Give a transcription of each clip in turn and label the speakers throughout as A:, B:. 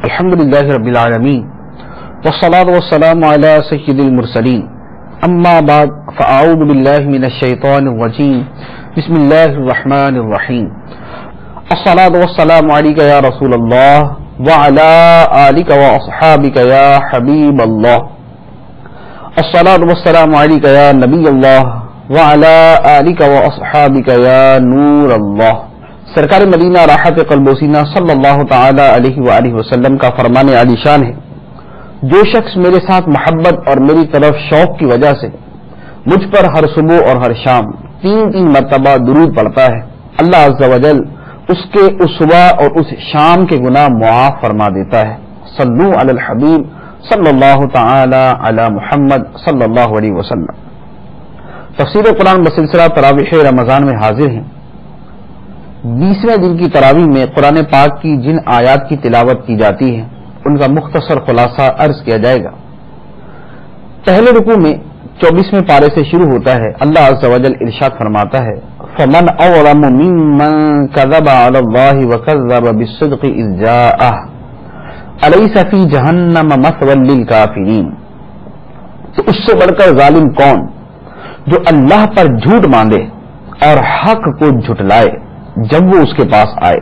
A: الحمد للہ رب العالمین والصلاة والسلام علی سید المرسلین اما بعد فاعوذ باللہ من الشیطان الرجیم بسم اللہ الرحمن الرحیم الصلاة والسلام علیک یا رسول اللہ وعلی آلک واصحابک یا حبیب اللہ الصلاة والسلام علیک یا نبی اللہ وعلی آلک واصحابک یا نور اللہ۔ سرکار مدینہ راحت قلب و سینہ صلی اللہ تعالی علیہ وآلہ وسلم کا فرمان عالی شان ہے، جو شخص میرے ساتھ محبت اور میری طرف شوق کی وجہ سے مجھ پر ہر صبح اور ہر شام تین مرتبہ درود پڑھتا ہے، اللہ عز و جل اس کے اس صبح اور اس شام کے گناہ معاف فرما دیتا ہے۔ صلو علی الحبیب صلی اللہ تعالی علی محمد صلی اللہ علیہ وسلم۔ تفسیر قرآن بسلسلہ تراویح رمضان میں حاضر ہیں۔ 20ویں دن کی تراویح میں قرآن پاک کی جن آیات کی تلاوت کی جاتی ہے ان کا مختصر خلاصہ عرض کیا جائے گا۔ پہلے رکوع میں 24ویں پارے سے شروع ہوتا ہے، اللہ عز و جل ارشاد فرماتا ہے فَمَنْ أَوْلَمُ مِمَّنْ كَذَبَ عَلَى اللَّهِ وَكَذَّبَ بِالصِّدْقِ إِذْ جَاءَهُ أَلَيْسَ فِي جَهَنَّمَ مَثْوًى لِلْكَافِرِينَ۔ تو اس سے بڑھ کر ظالم کون جو اللہ پر جھوٹ باندھے اور حق کو جھٹلائے جب وہ اس کے پاس آئے،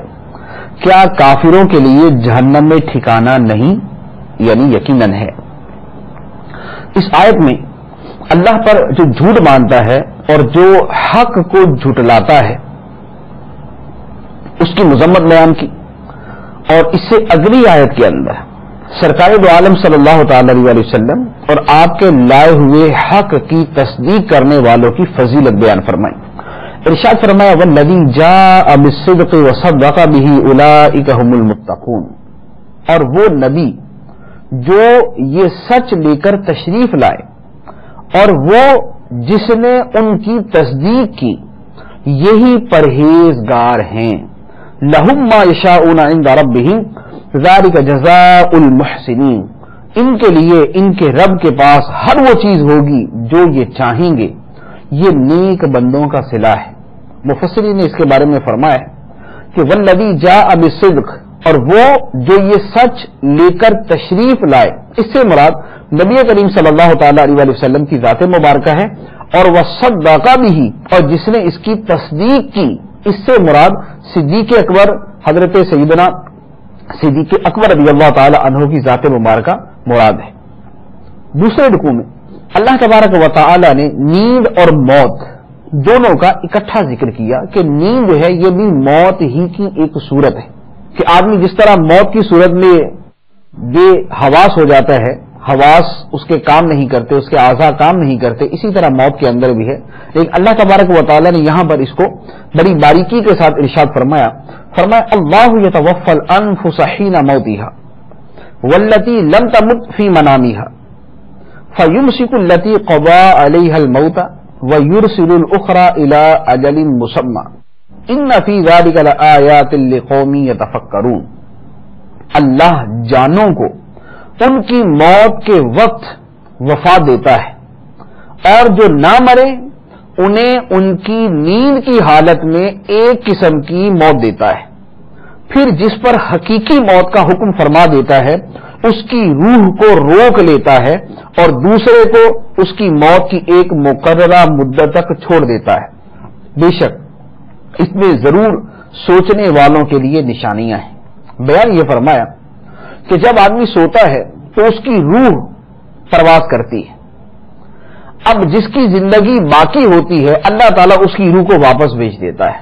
A: کیا کافروں کے لیے جہنم میں ٹھکانہ نہیں؟ یعنی یقیناً ہے۔ اس آیت میں اللہ پر جو جھوٹ باندھتا ہے اور جو حق کو جھٹلاتا ہے اس کی مذمت بیان کی، اور اس سے اگلی آیت کے اندر سرکار دو عالم صلی اللہ تعالی علیہ وسلم اور آپ کے لائے ہوئے حق کی تصدیق کرنے والوں کی فضیلت بیان فرمائی۔ ارشاد فرمایا والذی جاء بالصدق وصدق به اولئک هم المتقون، اور وہ نبی جو یہ سچ لے کر تشریف لائے اور وہ جس نے ان کی تصدیق کی، یہی پرہیزگار ہیں۔ لہم ما یشاءون عند ربہم ذلک جزاء المحسنین، ان کے لیے ان کے رب کے پاس ہر وہ چیز ہوگی جو یہ چاہیں گے، یہ نیک بندوں کا صلہ ہے۔ مفسرین نے اس کے بارے میں فرمایا کہ والذی جاء بالصدق، اور وہ جو یہ سچ لے کر تشریف لائے، اس سے مراد نبی کریم صلی اللہ تعالی علیہ وسلم کی ذات مبارکہ ہے، اور وصدق بہ، اور جس نے اس کی تصدیق کی، اس سے مراد صدیق اکبر حضرت سیدنا صدیق اکبر رضی اللہ تعالی عنہ کی ذات مبارکہ مراد ہے۔ دوسرے رکوع میں اللہ تبارک و تعالی نے نیند اور موت دونوں کا اکٹھا ذکر کیا کہ نیند جو ہے یہ بھی موت ہی کی ایک صورت ہے، کہ آدمی جس طرح موت کی صورت میں بے حواس ہو جاتا ہے، حواس اس کے کام نہیں کرتے، اس کے اعضاء کام نہیں کرتے، اسی طرح موت کے اندر بھی ہے۔ لیکن اللہ تبارک و تعالی نے یہاں پر اس کو بڑی باریکی کے ساتھ ارشاد فرمایا اللہ یتوفی الانفس حین موتها والتی لم تمت فی منامها فیمسک التی قضى علیها الموت وَيُرْسِلُ الْأُخْرَى إِلَىٰ أَجَلٍ مُّسَمًّى إِنَّ فِي ذَلِكَ لَآيَاتٍ لِقَوْمٍ يَتَفَكَّرُونَ، اللہ جانوں کو ان کی موت کے وقت وفات دیتا ہے، اور جو نہ مرے انہیں ان کی نیند کی حالت میں ایک قسم کی موت دیتا ہے، پھر جس پر حقیقی موت کا حکم فرما دیتا ہے اس کی روح کو روک لیتا ہے اور دوسرے کو اس کی موت کی ایک مقررہ مدت تک چھوڑ دیتا ہے۔ بے شک اس میں ضرور سوچنے والوں کے لیے نشانیاں ہیں۔ بیان یہ فرمایا کہ جب آدمی سوتا ہے تو اس کی روح پرواز کرتی ہے، اب جس کی زندگی باقی ہوتی ہے اللہ تعالیٰ اس کی روح کو واپس بھیج دیتا ہے،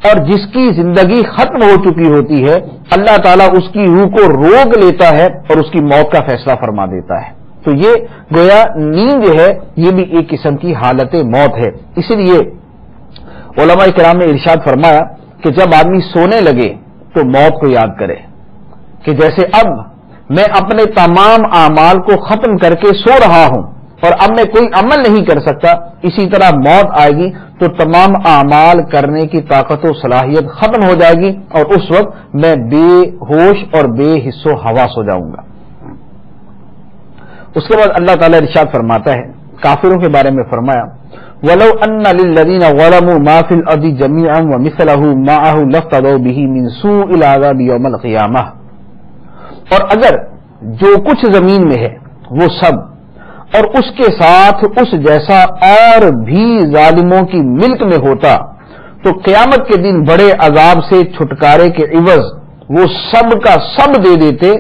A: اور جس کی زندگی ختم ہو چکی ہوتی ہے اللہ تعالیٰ اس کی روح کو روک لیتا ہے اور اس کی موت کا فیصلہ فرما دیتا ہے۔ تو یہ گویا نیند جو ہے یہ بھی ایک قسم کی حالت موت ہے۔ اسی لیے علماء کرام نے ارشاد فرمایا کہ جب آدمی سونے لگے تو موت کو یاد کرے، کہ جیسے اب میں اپنے تمام اعمال کو ختم کر کے سو رہا ہوں اور اب میں کوئی عمل نہیں کر سکتا، اسی طرح موت آئے گی تو تمام اعمال کرنے کی طاقت و صلاحیت ختم ہو جائے گی اور اس وقت میں بے ہوش اور بے حس و حواس ہو جاؤں گا۔ اس کے بعد اللہ تعالیٰ ارشاد فرماتا ہے کافروں کے بارے میں، فرمایا وَلَوْ أَنَّ لِلَّذِينَ ظَلَمُوا مَا فِي الْأَرْضِ جَمِيعًا وَمِثْلَهُ مَعَهُ لَافْتَدَوْا بِهِ مِنْ سُوءِ الْعَذَابِ يَوْمَ الْقِيَامَةِ اور اگر جو کچھ زمین میں ہے وہ سب اور اس کے ساتھ اس جیسا اور بھی ظالموں کی ملک میں ہوتا تو قیامت کے دن بڑے عذاب سے چھٹکارے کے عوض وہ سب کا سب دے دیتے،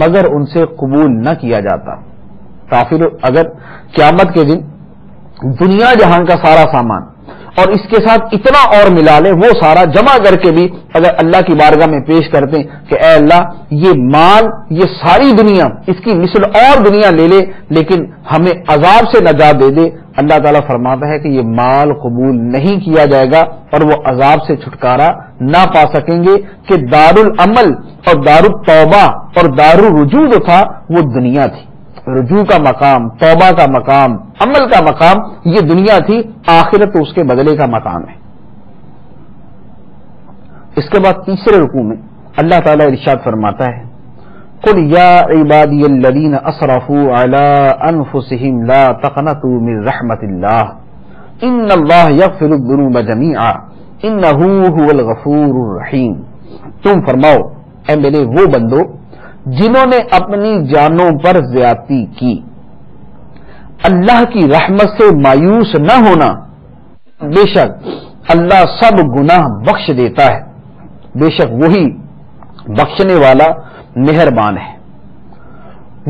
A: مگر ان سے قبول نہ کیا جاتا۔ کافر اگر قیامت کے دن دنیا جہان کا سارا سامان اور اس کے ساتھ اتنا اور ملا لے، وہ سارا جمع کر کے بھی اگر اللہ کی بارگاہ میں پیش کرتے کہ اے اللہ یہ مال، یہ ساری دنیا، اس کی مثل اور دنیا لے لے لیکن ہمیں عذاب سے نجات دے دے، اللہ تعالیٰ فرماتا ہے کہ یہ مال قبول نہیں کیا جائے گا اور وہ عذاب سے چھٹکارا نہ پا سکیں گے کہ دارالعمل اور دارالتوبہ اور دارالرجوع جو تھا وہ دنیا تھی۔ رجوع کا مقام، توبہ کا مقام، عمل کا مقام یہ دنیا تھی، آخرت تو اس کے بدلے کا مقام ہے۔ اس کے بعد تیسرے رکوع میں اللہ تعالیٰ ارشاد فرماتا ہے قل یا عبادی الذین اسرفوا علی انفسہم لا تقنطوا من رحمت اللہ ان اللہ یغفر الذنوب جمیعا انہ هو الغفور الرحیم۔ تم فرماؤ اے میرے وہ بندو جنہوں نے اپنی جانوں پر زیادتی کی، اللہ کی رحمت سے مایوس نہ ہونا، بے شک اللہ سب گناہ بخش دیتا ہے، بے شک وہی بخشنے والا مہربان ہے۔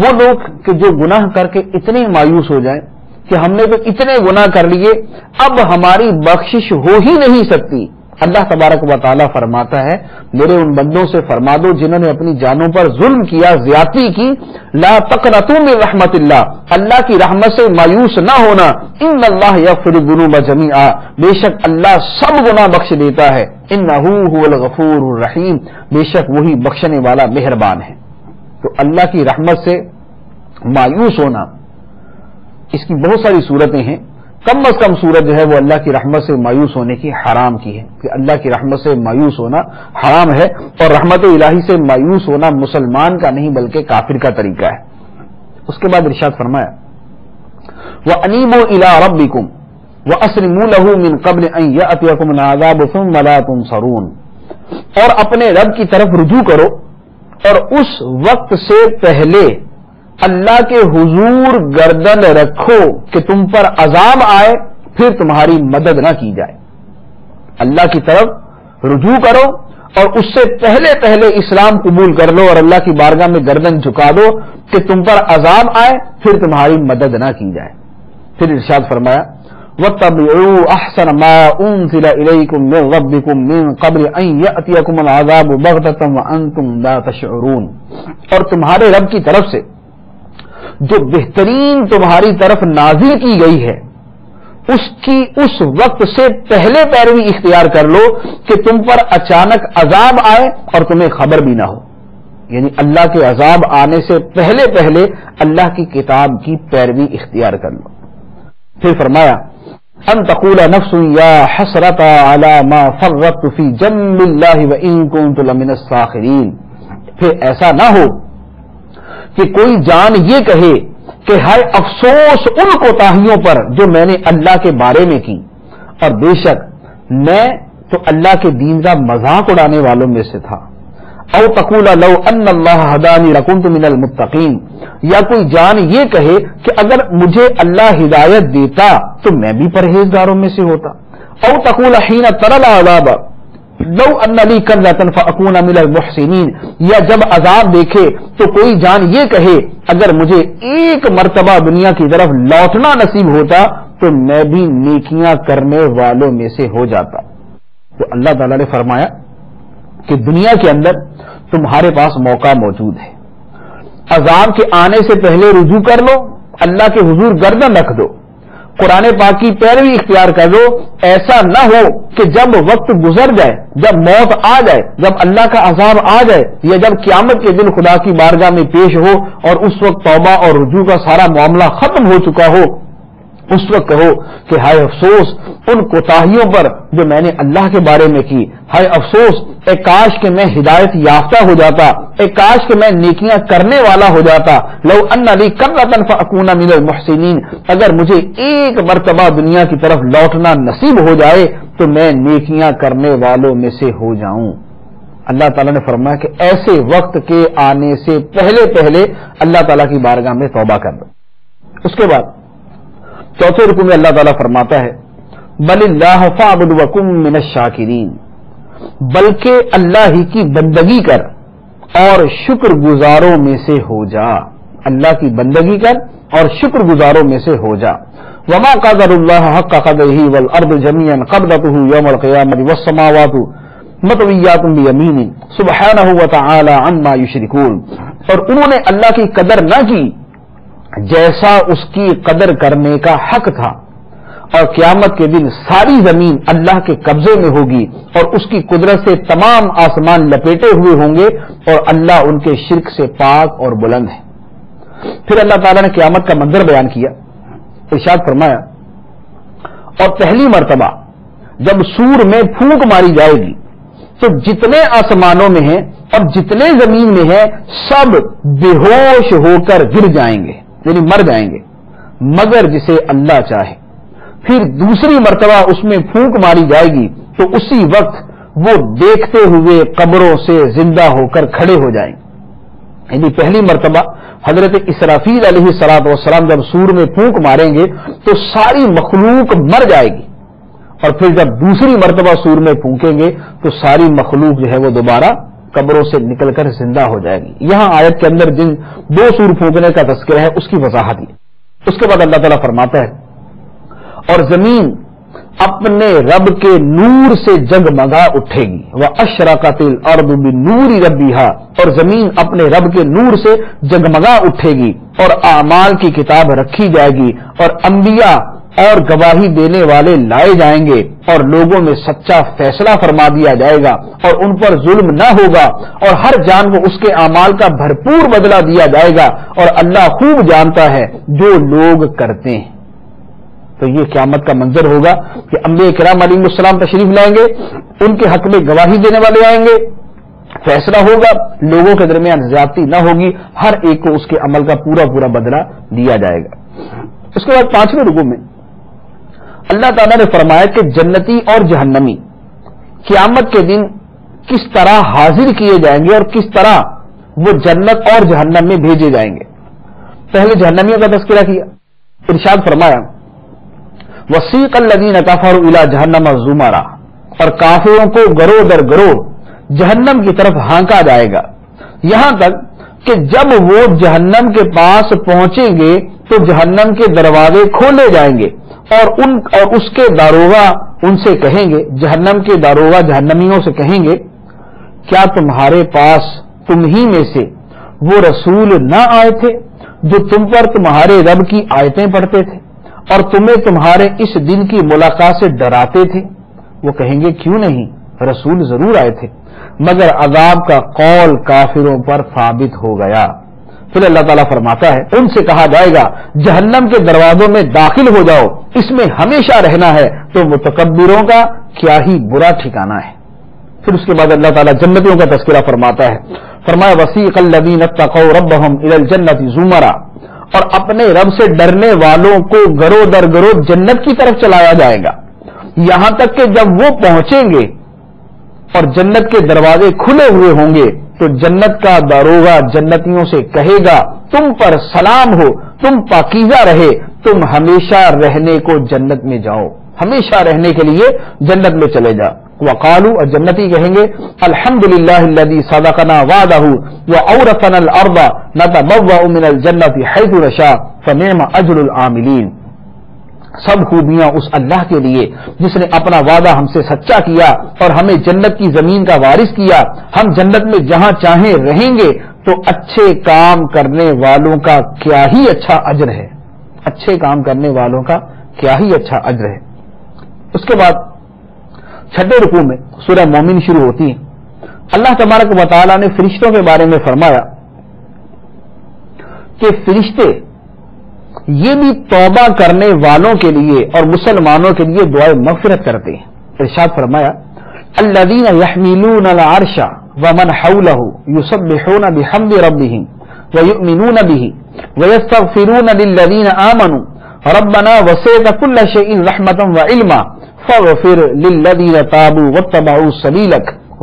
A: وہ لوگ کہ جو گناہ کر کے اتنے مایوس ہو جائیں کہ ہم نے تو اتنے گناہ کر لیے اب ہماری بخشش ہو ہی نہیں سکتی، اللہ تبارک و تعالیٰ فرماتا ہے میرے ان بندوں سے فرما دو جنہوں نے اپنی جانوں پر ظلم کیا، زیادتی کی، لا تقنطوا من رحمت اللہ، اللہ کی رحمت سے مایوس نہ ہونا، ان اللہ یغفر الذنوب جمیعا، بے شک اللہ سب گناہ بخش دیتا ہے، انہ هو الغفور الرحیم، بے شک وہی بخشنے والا مہربان ہے۔ تو اللہ کی رحمت سے مایوس ہونا، اس کی بہت ساری صورتیں ہیں، کم از کم صورت جو ہے وہ اللہ کی رحمت سے مایوس ہونے کی حرام کی ہے کہ اللہ کی رحمت سے مایوس ہونا حرام ہے، اور رحمت الہی سے مایوس ہونا مسلمان کا نہیں بلکہ کافر کا طریقہ ہے۔ اس کے بعد ارشاد فرمایا وَأَنِيبُوا إِلَىٰ رَبِّكُمْ وَأَسْلِمُوا لَهُ مِن قَبْلِ أَن يَأْتِيَكُمُ الْعَذَابُ ثُمَّ لَا تُنصَرُونَ، اور اپنے رب کی طرف رجوع کرو اور اس وقت سے پہلے اللہ کے حضور گردن رکھو کہ تم پر عذاب آئے پھر تمہاری مدد نہ کی جائے۔ اللہ کی طرف رجوع کرو اور اس سے پہلے پہلے اسلام قبول کر لو اور اللہ کی بارگاہ میں گردن جھکا دو کہ تم پر عذاب آئے پھر تمہاری مدد نہ کی جائے۔ پھر ارشاد فرمایا وَاتَّبِعُوا أَحْسَنَ مَا أُنزِلَ إِلَيْكُم مِّن رَّبِّكُم مِّن قَبْلِ أَن يَأْتِيَكُمُ الْعَذَابُ بَغْتَةً وَأَنتُمْ لَا تَشْعُرُونَ، اور تمہارے رب کی طرف سے جو بہترین تمہاری طرف نازل کی گئی ہے اس کی اس وقت سے پہلے پیروی اختیار کر لو کہ تم پر اچانک عذاب آئے اور تمہیں خبر بھی نہ ہو، یعنی اللہ کے عذاب آنے سے پہلے پہلے اللہ کی کتاب کی پیروی اختیار کر لو۔ پھر فرمایا ان تقول نفس یا حسرت علی ما فرطت فی جنب اللہ وان کنت لمن الساخرین، پھر ایسا نہ ہو کہ کوئی جان یہ کہے کہ ہائے افسوس ان کوتاہیوں پر جو میں نے اللہ کے بارے میں کی، اور بے شک میں تو اللہ کے دین کا مذاق اڑانے والوں میں سے تھا۔ او تقول لو ان اللہ ہدانی لکنت من المتقین، یا کوئی جان یہ کہے کہ اگر مجھے اللہ ہدایت دیتا تو میں بھی پرہیزگاروں میں سے ہوتا۔ او تقول حین تری العذاب لو ان لی کرۃ فاکون من المحسنین، یا جب عذاب دیکھے تو کوئی جان یہ کہے اگر مجھے ایک مرتبہ دنیا کی طرف لوٹنا نصیب ہوتا تو میں بھی نیکیاں کرنے والوں میں سے ہو جاتا۔ تو اللہ تعالیٰ نے فرمایا کہ دنیا کے اندر تمہارے پاس موقع موجود ہے، عذاب کے آنے سے پہلے رجوع کر لو، اللہ کے حضور گردن رکھ دو، قرآن پاک کی پیروی اختیار کر لو، ایسا نہ ہو کہ جب وقت گزر جائے، جب موت آ جائے، جب اللہ کا عذاب آ جائے، یا جب قیامت کے دن خدا کی بارگاہ میں پیش ہو اور اس وقت توبہ اور رجوع کا سارا معاملہ ختم ہو چکا ہو، اس وقت کہو کہ ہائے افسوس ان کوتاہیوں پر جو میں نے اللہ کے بارے میں کی، ہائے افسوس اے کاش کہ میں ہدایت یافتہ ہو جاتا، اے کاش کہ میں نیکیاں کرنے والا ہو جاتا، لو ان لی کرۃ فاکون من المحسنین، اگر مجھے ایک مرتبہ دنیا کی طرف لوٹنا نصیب ہو جائے تو میں نیکیاں کرنے والوں میں سے ہو جاؤں۔ اللہ تعالیٰ نے فرمایا کہ ایسے وقت کے آنے سے پہلے پہلے اللہ تعالیٰ کی بارگاہ میں توبہ کر دو. اس کے بعد چوتھے رکوع میں اللہ تعالیٰ فرماتا ہے بل اللہ فاعبد وکن من الشاکرین، بلکہ اللہ ہی کی بندگی کر اور شکر گزاروں میں سے ہو جا. اللہ کی بندگی کر اور شکر گزاروں میں سے ہو جا. وما قدر اللہ حق قدرہ والارض جميعا قبضته یوم القیامۃ والسماوات مطویات بیمینہ سبحانہ وتعالی عما یشرکون. اور انہوں نے اللہ کی قدر نہ کی جیسا اس کی قدر کرنے کا حق تھا، اور قیامت کے دن ساری زمین اللہ کے قبضے میں ہوگی اور اس کی قدرت سے تمام آسمان لپیٹے ہوئے ہوں گے، اور اللہ ان کے شرک سے پاک اور بلند ہے. پھر اللہ تعالیٰ نے قیامت کا منظر بیان کیا. ارشاد فرمایا اور پہلی مرتبہ جب سور میں پھونک ماری جائے گی تو جتنے آسمانوں میں ہیں اور جتنے زمین میں ہیں سب بے ہوش ہو کر گر جائیں گے، یعنی مر جائیں گے، مگر جسے اللہ چاہے. پھر دوسری مرتبہ اس میں پھونک ماری جائے گی تو اسی وقت وہ دیکھتے ہوئے قبروں سے زندہ ہو کر کھڑے ہو جائیں گے. یعنی پہلی مرتبہ حضرت اسرافیل علیہ الصلوۃ والسلام جب سور میں پھونک ماریں گے تو ساری مخلوق مر جائے گی، اور پھر جب دوسری مرتبہ سور میں پھونکیں گے تو ساری مخلوق جو ہے وہ دوبارہ قبروں سے نکل کر زندہ ہو جائے گی. یہاں آیت کے اندر جن دو سور پھونکنے کا تذکرہ ہے اس کی وضاحت ہے. اس کے بعد اللہ تعالیٰ فرماتا ہے اور زمین اپنے رب کے نور سے جگمگا اٹھے گی. وَأَشْرَقَتِ الْأَرْضُ بِنُورِ رَبِّهَا، اور زمین اپنے رب کے نور سے جگمگا اٹھے گی، اور اعمال کی کتاب رکھی جائے گی، اور انبیاء اور گواہی دینے والے لائے جائیں گے، اور لوگوں میں سچا فیصلہ فرما دیا جائے گا، اور ان پر ظلم نہ ہوگا، اور ہر جان کو اس کے اعمال کا بھرپور بدلہ دیا جائے گا، اور اللہ خوب جانتا ہے جو لوگ کرتے ہیں. تو یہ قیامت کا منظر ہوگا کہ انبیاء کرام علیہ السلام تشریف لائیں گے، ان کے حق میں گواہی دینے والے آئیں گے، فیصلہ ہوگا، لوگوں کے درمیان زیادتی نہ ہوگی، ہر ایک کو اس کے عمل کا پورا پورا بدلہ دیا جائے گا. اس کے بعد پانچویں رکوع میں اللہ تعالیٰ نے فرمایا کہ جنتی اور جہنمی قیامت کے دن کس طرح حاضر کیے جائیں گے اور کس طرح وہ جنت اور جہنم میں بھیجے جائیں گے. پہلے جہنمیوں کا تذکرہ کیا. ارشاد فرمایا وسیق الذین کفروا الی جہنم زمرا، اور کافروں کو گروہ در گروہ جہنم کی طرف ہانکا جائے گا، یہاں تک کہ جب وہ جہنم کے پاس پہنچیں گے تو جہنم کے دروازے کھولے جائیں گے، اور اس کے داروغہ ان سے کہیں گے، جہنم کے داروغہ جہنمیوں سے کہیں گے کیا تمہارے پاس تم ہی میں سے وہ رسول نہ آئے تھے جو تم پر تمہارے رب کی آیتیں پڑھتے تھے اور تمہیں تمہارے اس دن کی ملاقات سے ڈراتے تھے؟ وہ کہیں گے کیوں نہیں، رسول ضرور آئے تھے، مگر عذاب کا قول کافروں پر ثابت ہو گیا. پھر اللہ تعالیٰ فرماتا ہے ان سے کہا جائے گا جہنم کے دروازوں میں داخل ہو جاؤ، اس میں ہمیشہ رہنا ہے، تو متکبروں کا کیا ہی برا ٹھکانہ ہے. پھر اس کے بعد اللہ تعالیٰ جنتیوں کا تذکرہ فرماتا ہے. فرمایا وسیق الذین اتقوا ربهم الی الجنۃ زمرا، اور اپنے رب سے ڈرنے والوں کو گروہ در گروہ جنت کی طرف چلایا جائے گا، یہاں تک کہ جب وہ پہنچیں گے اور جنت کے دروازے کھلے ہوئے ہوں گے تو جنت کا داروغہ جنتیوں سے کہے گا تم پر سلام ہو، تم پاکیزہ رہے، تم ہمیشہ رہنے کو جنت میں جاؤ، ہمیشہ رہنے کے لیے جنت میں چلے جا. وقالوا، اور جنتی کہیں گے الحمدللہ الذی صدقنا وعدہ واورثنا الارض نتبوأ من الجنۃ حیث نشاء فنعم اجر العاملین. سب خوبیاں اس اللہ کے لیے جس نے اپنا وعدہ ہم سے سچا کیا اور ہمیں جنت کی زمین کا وارث کیا. ہم جنت میں جہاں چاہیں رہیں گے، تو اچھے کام کرنے والوں کا کیا ہی اچھا اجر ہے، اچھے کام کرنے والوں کا کیا ہی اچھا اجر ہے. اس کے بعد چھٹے رکوع میں سورہ مومن شروع ہوتی ہے. اللہ تبارک و تعالیٰ نے فرشتوں کے بارے میں فرمایا کہ فرشتے یہ بھی توبہ کرنے والوں کے لیے اور مسلمانوں کے لیے دعائے مغفرت کرتے ہیں. ارشاد فرمایا الذین یحملون العرش ومن حولہ یسبحون بحمد ربہم ویؤمنون بہ ویستغفرون للذین آمنوا ربنا وسعت كل شيء رحمة وعلما فاغفر للذین تابوا واتبعوا سبیلک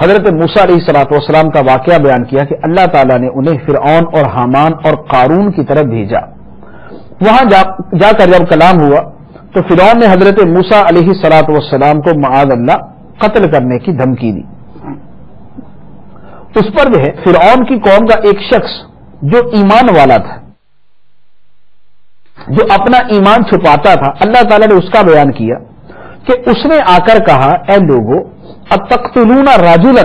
A: حضرت موسیٰ علیہ الصلوۃ والسلام کا واقعہ بیان کیا کہ اللہ تعالیٰ نے انہیں فرعون اور حامان اور قارون کی طرف بھیجا. وہاں جا کر جب کلام ہوا تو فرعون نے حضرت موسیٰ علیہ الصلوۃ والسلام کو معاذ اللہ قتل کرنے کی دھمکی دی. اس پر جو ہے فرعون کی قوم کا ایک شخص جو ایمان والا تھا، جو اپنا ایمان چھپاتا تھا، اللہ تعالیٰ نے اس کا بیان کیا کہ اس نے آ کر کہا اے لوگو اتقتلون رجلا،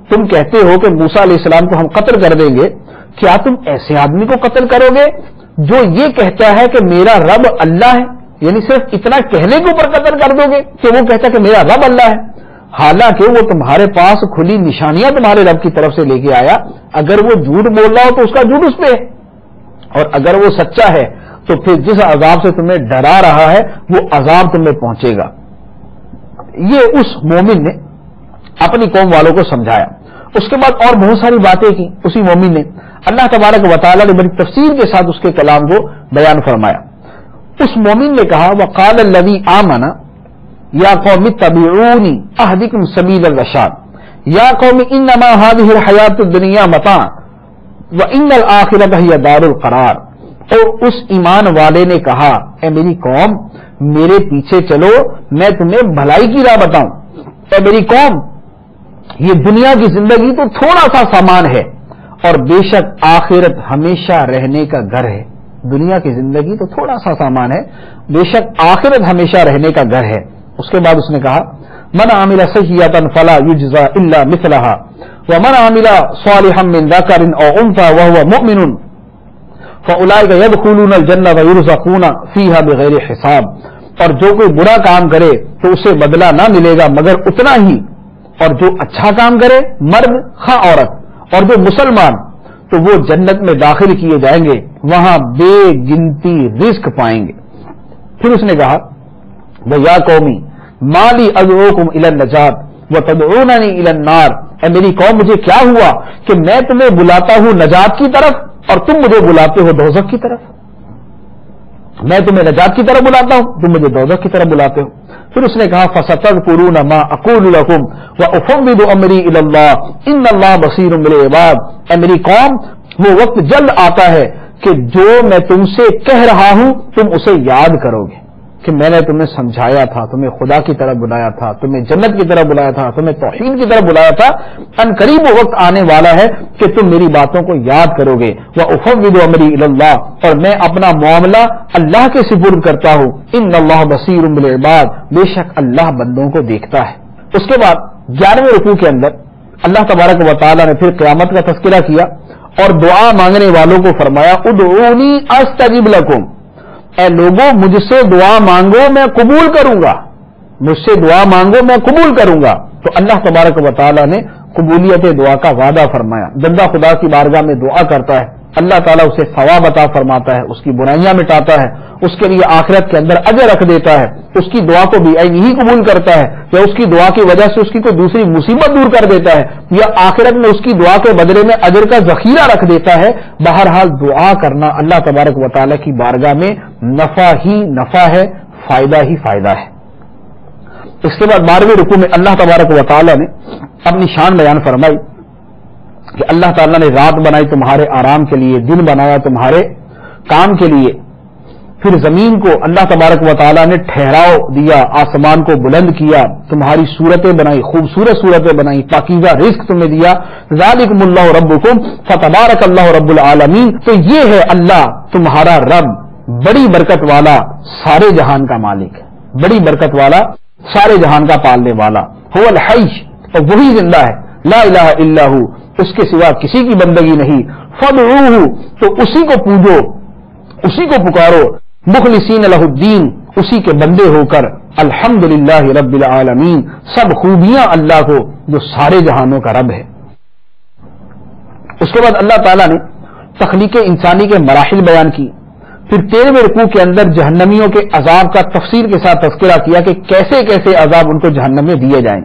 A: تم کہتے ہو کہ موسیٰ علیہ السلام کو ہم قتل کر دیں گے، کیا تم ایسے آدمی کو قتل کرو گے جو یہ کہتا ہے کہ میرا رب اللہ ہے؟ یعنی صرف اتنا کہنے کے اوپر قتل کر دو گے کہ وہ کہتا ہے کہ میرا رب اللہ ہے، حالانکہ وہ تمہارے پاس کھلی نشانیاں تمہارے رب کی طرف سے لے کے آیا. اگر وہ جھوٹ بول رہا ہو تو اس کا جھوٹ اس پہ ہے، اور اگر وہ سچا ہے تو پھر جس عذاب سے تمہیں ڈرا رہا ہے وہ عذاب تمہیں پہنچے گا. یہ اس مومن نے اپنی قوم والوں کو سمجھایا. اس کے بعد اور بہت ساری باتیں کی اسی مومن نے. اللہ تبارک و تعالیٰ نے بڑی تفصیل کے ساتھ اس کے کلام کو بیان فرمایا. اس مومن نے کہا وقال الذی آمن یا قوم اتبعونی اہدکم سبیل الرشاد یا قوم انما هذه الحیات الدنیا متاع وان الآخرۃ ہی دار القرار. اور اس ایمان والے نے کہا اے میری قوم میرے پیچھے چلو، میں تمہیں بھلائی کی راہ بتاؤں. اے میری قوم یہ دنیا کی زندگی تو تھوڑا سا سامان ہے اور بے شک آخرت ہمیشہ رہنے کا گھر ہے. دنیا کی زندگی تو تھوڑا سا سامان ہے، بے شک آخرت ہمیشہ رہنے کا گھر ہے. اس کے بعد اس نے کہا من عمل سیئۃ فلا یجزى الا مثلها ومن عمل صالحا من ذکر او انثى وهو مؤمن فاولئک يدخلون الجنة ويرزقون فيها بغیر حساب. اور جو کوئی برا کام کرے تو اسے بدلہ نہ ملے گا مگر اتنا ہی، اور جو اچھا کام کرے مرد خواہ عورت اور جو مسلمان تو وہ جنت میں داخل کیے جائیں گے، وہاں بے گنتی رزق پائیں گے. پھر اس نے کہا وَيَا قَوْمِ مَا لِي أَدْعُوكُمْ إِلَى النَّجَاةِ وَتَدْعُونَنِي إِلَى النَّارِ. اے میری قوم مجھے کیا ہوا کہ میں تمہیں بلاتا ہوں نجات کی طرف اور تم مجھے بلاتے ہو دوزخ کی طرف. میں تمہیں نجات کی طرف بلاتا ہوں، تم مجھے دوزخ کی طرف بلاتے ہو. پھر اس نے کہا فَسَتَذْكُرُونَ مَا أَقُولُ لَكُمْ وَأُفَوِّضُ أَمْرِي إِلَى اللَّهِ إِنَّ اللَّهَ بَصِيرٌ بِالْعِبَادِ. اے میری قوم وہ وقت جلد آتا ہے کہ جو میں تم سے کہہ رہا ہوں تم اسے یاد کرو گے کہ میں نے تمہیں سمجھایا تھا، تمہیں خدا کی طرف بلایا تھا، تمہیں جنت کی طرف بلایا تھا، تمہیں توحید کی طرف بلایا تھا. ان قریب وہ وقت آنے والا ہے کہ تم میری باتوں کو یاد کرو گے. وَأُفَوِّضُ أَمْرِي إِلَى اللَّهِ، اور میں اپنا معاملہ اللہ کے سپرد کرتا ہوں. إِنَّ اللَّهَ بَصِيرٌ بِالْعِبَادِ، بے شک اللہ بندوں کو دیکھتا ہے. اس کے بعد 11ویں رکوع کے اندر اللہ تبارک و تعالیٰ نے پھر قیامت کا تذکرہ کیا اور دعا مانگنے والوں کو فرمایا ادعونی استجب لکم. اے لوگوں مجھ سے دعا مانگو میں قبول کروں گا، مجھ سے دعا مانگو میں قبول کروں گا. تو اللہ تبارک و تعالیٰ نے قبولیت دعا کا وعدہ فرمایا. بندہ خدا کی بارگاہ میں دعا کرتا ہے، اللہ تعالیٰ اسے ثواب عطا فرماتا ہے، اس کی برائیاں مٹاتا ہے، اس کے لیے آخرت کے اندر اجر رکھ دیتا ہے، اس کی دعا کو بھی عین ہی قبول کرتا ہے، یا اس کی دعا کی وجہ سے اس کی کوئی دوسری مصیبت دور کر دیتا ہے، یا آخرت میں اس کی دعا کے بدلے میں اجر کا ذخیرہ رکھ دیتا ہے. بہرحال دعا کرنا اللہ تبارک و تعالیٰ کی بارگاہ میں نفع ہی نفع ہے، فائدہ ہی فائدہ ہے. اس کے بعد 12ویں رکوع میں اللہ تبارک و تعالیٰ نے اپنی شان بیان فرمائی کہ اللہ تعالیٰ نے رات بنائی تمہارے آرام کے لیے، دن بنایا تمہارے کام کے لیے. پھر زمین کو اللہ تبارک و تعالیٰ نے ٹھہراؤ دیا، آسمان کو بلند کیا، تمہاری صورتیں بنائی، خوبصورت صورتیں بنائی، پاکیزہ رزق تمہیں دیا. ذالکم اللہ ربکم فتبارک اللہ رب العالمین. تو یہ ہے اللہ تمہارا رب، بڑی برکت والا، سارے جہان کا مالک، بڑی برکت والا، سارے جہان کا پالنے والا. هو الحی، اور وہی زندہ ہے، لا الہ الا ہو، اس کے سوا کسی کی بندگی نہیں. فادعوہ، تو اسی کو پوجو، اسی کو پکارو، مخلصین لہ الدین، اسی کے بندے ہو کر. الحمدللہ رب العالمین، سب خوبیاں اللہ کو جو سارے جہانوں کا رب ہے. اس کے بعد اللہ تعالیٰ نے تخلیق انسانی کے مراحل بیان کی. پھر 13ویں رکوع کے اندر جہنمیوں کے عذاب کا تفصیل کے ساتھ تذکرہ کیا کہ کیسے کیسے عذاب ان کو جہنم میں دیے جائیں.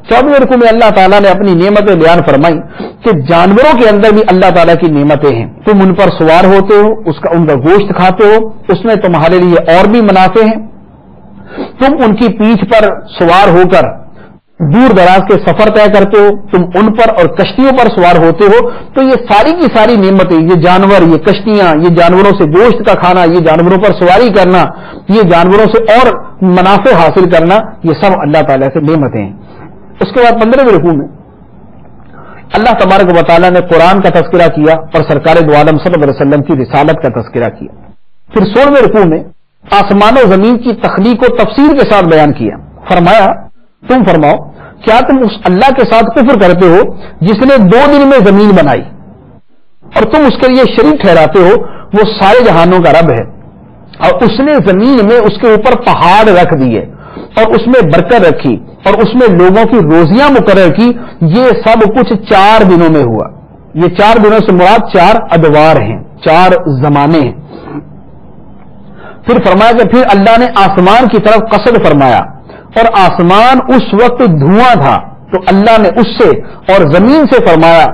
A: 14ویں رکوع میں اللہ تعالیٰ نے اپنی نعمتیں بیان فرمائی کہ جانوروں کے اندر بھی اللہ تعالیٰ کی نعمتیں ہیں. تم ان پر سوار ہوتے ہو، ان کا گوشت کھاتے ہو، اس میں تمہارے لیے اور بھی منافع ہیں. تم ان کی پیٹھ پر سوار ہو کر دور دراز کے سفر طے کرتے ہو، تم ان پر اور کشتیوں پر سوار ہوتے ہو، تو یہ ساری کی ساری نعمتیں، یہ جانور، یہ کشتیاں، یہ جانوروں سے گوشت کا کھانا، یہ جانوروں پر سواری کرنا، یہ جانوروں سے اور منافع حاصل کرنا، یہ سب اللہ تعالیٰ سے نعمتیں ہیں۔ اس کے بعد 15ویں رکوع میں اللہ تبارک و تعالیٰ نے قرآن کا تذکرہ کیا اور سرکار دو عالم صلی اللہ علیہ وسلم کی رسالت کا تذکرہ کیا۔ پھر 16ویں رکوع میں آسمان و زمین کی تخلیق و تفسیر کے ساتھ بیان کیا۔ فرمایا تم فرماؤ کیا تم اس اللہ کے ساتھ کفر کرتے ہو جس نے 2 دن میں زمین بنائی اور تم اس کے لیے شریک ٹھہراتے ہو وہ سارے جہانوں کا رب ہے، اور اس نے زمین میں اس کے اوپر پہاڑ رکھ دیے اور اس میں برکت رکھی اور اس میں لوگوں کی روزیاں مقرر کی، یہ سب کچھ 4 دنوں میں ہوا۔ یہ 4 دنوں سے مراد 4 ادوار ہیں، 4 زمانے ہیں۔ پھر فرمایا کہ پھر اللہ نے آسمان کی طرف قصد فرمایا اور آسمان اس وقت دھواں تھا، تو اللہ نے اس سے اور زمین سے فرمایا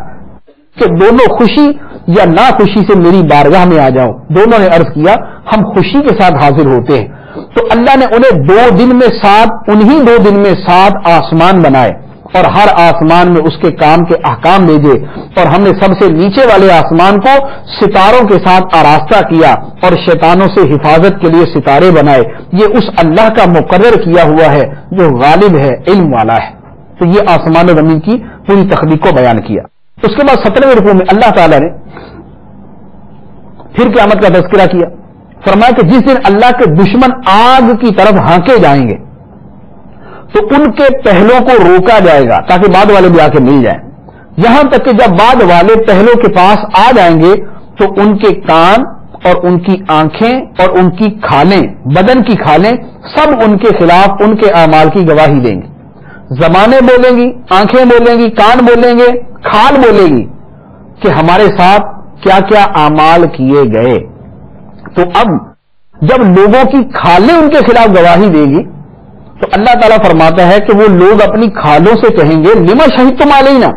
A: کہ دونوں خوشی یا ناخوشی سے میری بارگاہ میں آ جاؤ۔ دونوں نے عرض کیا ہم خوشی کے ساتھ حاضر ہوتے ہیں۔ تو اللہ نے انہیں 2 دن میں 7 انہی 2 دن میں 7 آسمان بنائے اور ہر آسمان میں اس کے کام کے احکام بھیجے، اور ہم نے سب سے نیچے والے آسمان کو ستاروں کے ساتھ آراستہ کیا اور شیطانوں سے حفاظت کے لیے ستارے بنائے۔ یہ اس اللہ کا مقرر کیا ہوا ہے جو غالب ہے، علم والا ہے۔ تو یہ آسمان و زمین کی پوری تخلیق کو بیان کیا۔ اس کے بعد 17ویں رکوع میں اللہ تعالی نے پھر قیامت کا تذکرہ کیا۔ فرمایا کہ جس دن اللہ کے دشمن آگ کی طرف ہانکے جائیں گے تو ان کے پہلوں کو روکا جائے گا تاکہ بعد والے بھی آ کے مل جائیں، یہاں تک کہ جب بعد والے پہلوں کے پاس آ جائیں گے تو ان کے کان اور ان کی آنکھیں اور ان کی کھالیں، بدن کی کھالیں سب ان کے خلاف ان کے اعمال کی گواہی دیں گی۔ زبانیں بولیں گی، آنکھیں بولیں گی، کان بولیں گے، کھال بولے گی کہ ہمارے ساتھ کیا کیا اعمال کیے گئے۔ تو اب جب لوگوں کی کھالیں ان کے خلاف گواہی دے گی تو اللہ تعالیٰ فرماتا ہے کہ وہ لوگ اپنی کھالوں سے کہیں گے لما شہدتم علینا،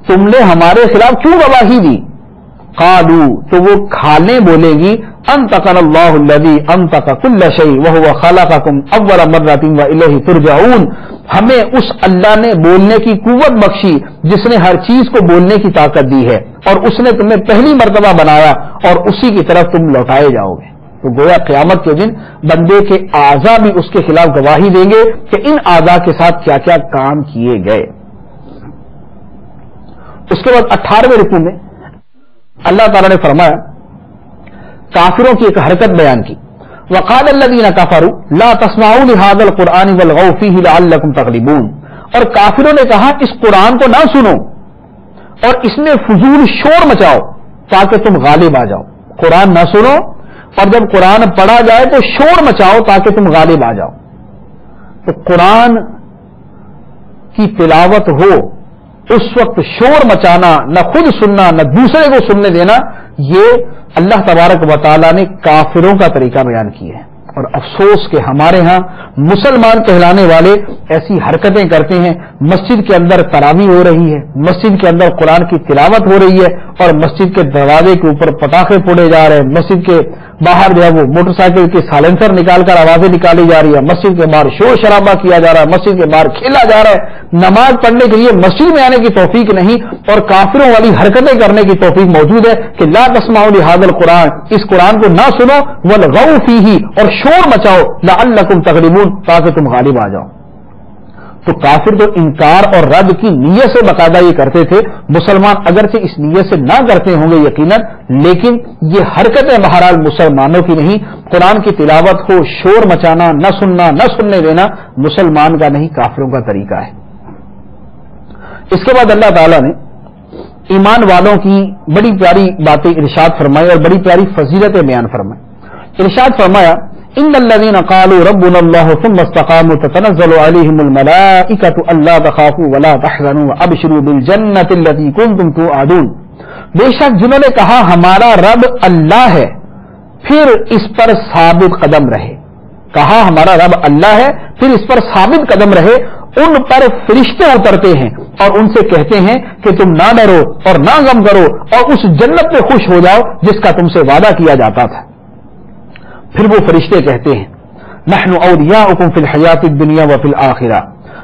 A: تم نے ہمارے خلاف کیوں گواہی دی؟ قالوا، تو وہ کھالیں بولیں گی انطقنا اللہ الذی انطق کل شیء وهو خلقکم اول مرۃ والیہ ترجعون، ہمیں اس اللہ نے بولنے کی قوت بخشی جس نے ہر چیز کو بولنے کی طاقت دی ہے، اور اس نے تمہیں پہلی مرتبہ بنایا اور اسی کی طرف تم لوٹائے جاؤ گے۔ تو گویا قیامت کے دن بندے کے اعضاء بھی اس کے خلاف گواہی دیں گے کہ ان اعضاء کے ساتھ کیا کیا کام کیے گئے۔ اس کے بعد 18ویں رکوع میں اللہ تعالی نے فرمایا کافروں کی ایک حرکت بیان کی۔ وقال الذین کفروا لا تسمعوا لهذا القرآن والغوا فیہ لعلکم تغلبون، اور کافروں نے کہا اس قرآن کو نہ سنو اور اس میں فضول شور مچاؤ تاکہ تم غالب آ جاؤ۔ قرآن نہ سنو اور جب قرآن پڑھا جائے تو شور مچاؤ تاکہ تم غالب آ جاؤ۔ تو قرآن کی تلاوت ہو اس وقت شور مچانا، نہ خود سننا نہ دوسرے کو سننے دینا، یہ اللہ تبارک و تعالیٰ نے کافروں کا طریقہ بیان کیا ہے۔ اور افسوس کہ ہمارے ہاں مسلمان کہلانے والے ایسی حرکتیں کرتے ہیں، مسجد کے اندر تراویح ہو رہی ہے، مسجد کے اندر قرآن کی تلاوت ہو رہی ہے اور مسجد کے دروازے کے اوپر پٹاخے پھوڑے جا رہے ہیں، مسجد کے باہر جو ہے وہ موٹر سائیکل کے سائلنسر نکال کر آوازیں نکالی جا رہی ہے، مسجد کے باہر شور شرابہ کیا جا رہا ہے، مسجد کے باہر کھیلا جا رہا ہے۔ نماز پڑھنے کے لیے مسجد میں آنے کی توفیق نہیں اور کافروں والی حرکتیں کرنے کی توفیق موجود ہے کہ لا تسمعوا لهذا القرآن، اس قرآن کو نہ سنو، والغوا فیہ، اور شور مچاؤ، لعلکم تغلبون، تاکہ تم غالب آ جاؤ۔ تو کافر تو انکار اور رد کی نیت سے باقاعدہ یہ کرتے تھے، مسلمان اگرچہ اس نیت سے نہ کرتے ہوں گے یقیناً، لیکن یہ حرکتیں بہرحال مسلمانوں کی نہیں۔ قرآن کی تلاوت کو شور مچانا، نہ سننا، نہ سننے دینا مسلمان کا نہیں، کافروں کا طریقہ ہے۔ اس کے بعد اللہ تعالیٰ نے ایمان والوں کی بڑی پیاری باتیں ارشاد فرمائی اور بڑی پیاری فضیلتیں بیان فرمائی۔ ارشاد فرمایا ان الذين قالوا ربنا الله ثم استقاموا تتنزل عليهم الملائكة الا تخافوا ولا تحزنوا وابشروا بالجنة التي كنتم توعدون، بے شک جنہوں نے کہا ہمارا رب اللہ ہے پھر اس پر ثابت قدم رہے، کہا ہمارا رب اللہ ہے پھر اس پر ثابت قدم رہے، ان پر فرشتے اترتے ہیں اور ان سے کہتے ہیں کہ تم نہ ڈرو اور نہ غم کرو اور اس جنت میں خوش ہو جاؤ جس کا تم سے وعدہ کیا جاتا تھا۔ پھر وہ فرشتے کہتے ہیں نحن اولیاؤکم فی الحیات الدنیا وفی الآخرہ،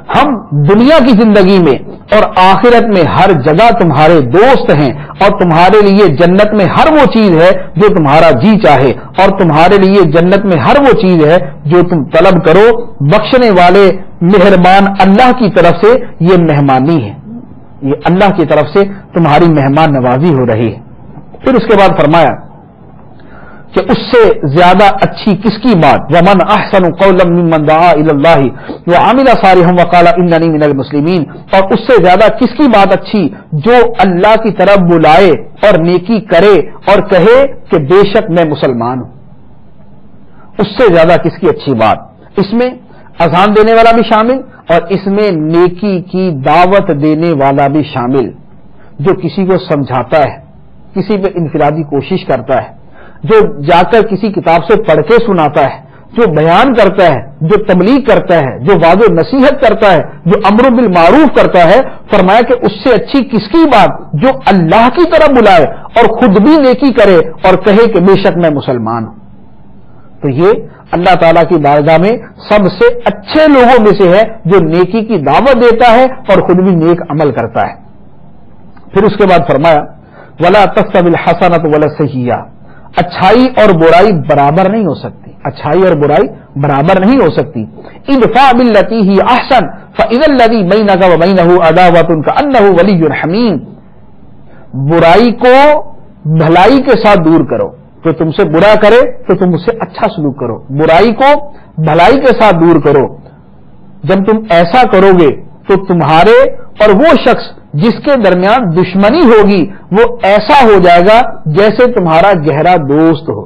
A: ہم دنیا کی زندگی میں اور آخرت میں ہر جگہ تمہارے دوست ہیں اور تمہارے لیے جنت میں ہر وہ چیز ہے جو تمہارا جی چاہے اور تمہارے لیے جنت میں ہر وہ چیز ہے جو تم طلب کرو. بخشنے والے مہربان اللہ کی طرف سے یہ مہمانی ہے, یہ اللہ کی طرف سے تمہاری مہمان نوازی ہو رہی ہے. پھر اس کے بعد فرمایا کہ اس سے زیادہ اچھی کس کی بات, ومن احسن قولا ممن دعا الی اللہ وعمل صالحا وقال اننی من المسلمین, اور اس سے زیادہ کس کی بات اچھی جو اللہ کی طرف بلائے اور نیکی کرے اور کہے کہ بے شک میں مسلمان ہوں. اس سے زیادہ کس کی اچھی بات. اس میں اذان دینے والا بھی شامل اور اس میں نیکی کی دعوت دینے والا بھی شامل, جو کسی کو سمجھاتا ہے, کسی پہ انفرادی کوشش کرتا ہے, جو جا کر کسی کتاب سے پڑھ کے سناتا ہے, جو بیان کرتا ہے, جو تبلیغ کرتا ہے, جو وعظ و نصیحت کرتا ہے, جو امر بالمعروف کرتا ہے. فرمایا کہ اس سے اچھی کس کی بات جو اللہ کی طرف بلائے اور خود بھی نیکی کرے اور کہے کہ بے شک میں مسلمان ہوں. تو یہ اللہ تعالیٰ کی بارگاہ میں سب سے اچھے لوگوں میں سے ہے جو نیکی کی دعوت دیتا ہے اور خود بھی نیک عمل کرتا ہے. پھر اس کے بعد فرمایا ولا تستوی الحسنۃ ولا السیئۃ, اچھائی اور برائی برابر نہیں ہو سکتی, اچھائی اور برائی برابر نہیں ہو سکتی. ادفع باللتی ہی احسن فاذا الذی بینک وبینہ عداوۃ کأنہ ولی حمیم, برائی کو بھلائی کے ساتھ دور کرو, تو تم سے برا کرے تو تم اس سے اچھا سلوک کرو, برائی کو بھلائی کے ساتھ دور کرو. جب تم ایسا کرو گے تو تمہارے اور وہ شخص جس کے درمیان دشمنی ہوگی وہ ایسا ہو جائے گا جیسے تمہارا گہرا دوست ہو.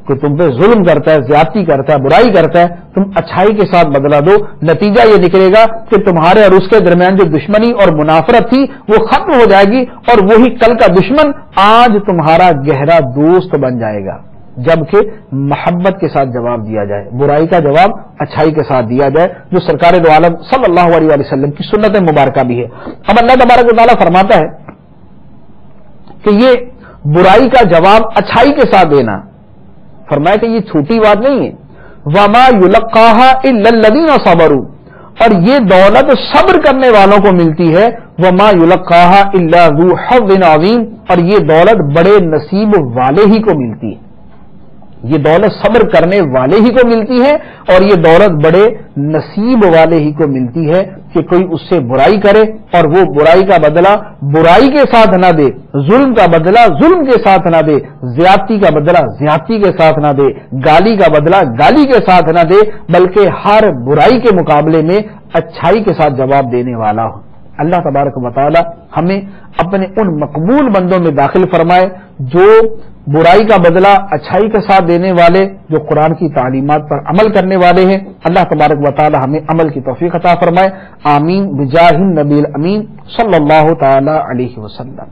A: کہ تم پہ ظلم کرتا ہے, زیادتی کرتا ہے, برائی کرتا ہے, تم اچھائی کے ساتھ بدلا دو, نتیجہ یہ نکلے گا کہ تمہارے اور اس کے درمیان جو دشمنی اور منافرت تھی وہ ختم ہو جائے گی اور وہی کل کا دشمن آج تمہارا گہرا دوست بن جائے گا. جبکہ محبت کے ساتھ جواب دیا جائے, برائی کا جواب اچھائی کے ساتھ دیا جائے, جو سرکار دو عالم صلی اللہ علیہ وسلم کی سنت مبارکہ بھی ہے. اب اللہ تبارک و تعالیٰ فرماتا ہے کہ یہ برائی کا جواب اچھائی کے ساتھ دینا, فرمایا کہ یہ چھوٹی بات نہیں ہے. وما یلقاها الا الذین صبروا, اور یہ دولت صبر کرنے والوں کو ملتی ہے. وما یلقاها الا ذو حظ عظیم, اور یہ دولت بڑے نصیب والے ہی کو ملتی ہے. یہ دولت صبر کرنے والے ہی کو ملتی ہے اور یہ دولت بڑے نصیب والے ہی کو ملتی ہے کہ کوئی اس سے برائی کرے اور وہ برائی کا بدلہ برائی کے ساتھ نہ دے, ظلم کا بدلہ ظلم کے ساتھ نہ دے, زیادتی کا بدلہ زیادتی کے ساتھ نہ دے, گالی کا بدلہ گالی کے ساتھ نہ دے, بلکہ ہر برائی کے مقابلے میں اچھائی کے ساتھ جواب دینے والا ہو. اللہ تبارک و تعالی ہمیں اپنے ان مقبول بندوں میں داخل فرمائے جو برائی کا بدلہ اچھائی کے ساتھ دینے والے, جو قرآن کی تعلیمات پر عمل کرنے والے ہیں. اللہ تبارک و تعالی ہمیں عمل کی توفیق عطا فرمائے. آمین بجاہ النبی الامین صلی اللہ تعالی علیہ وسلم.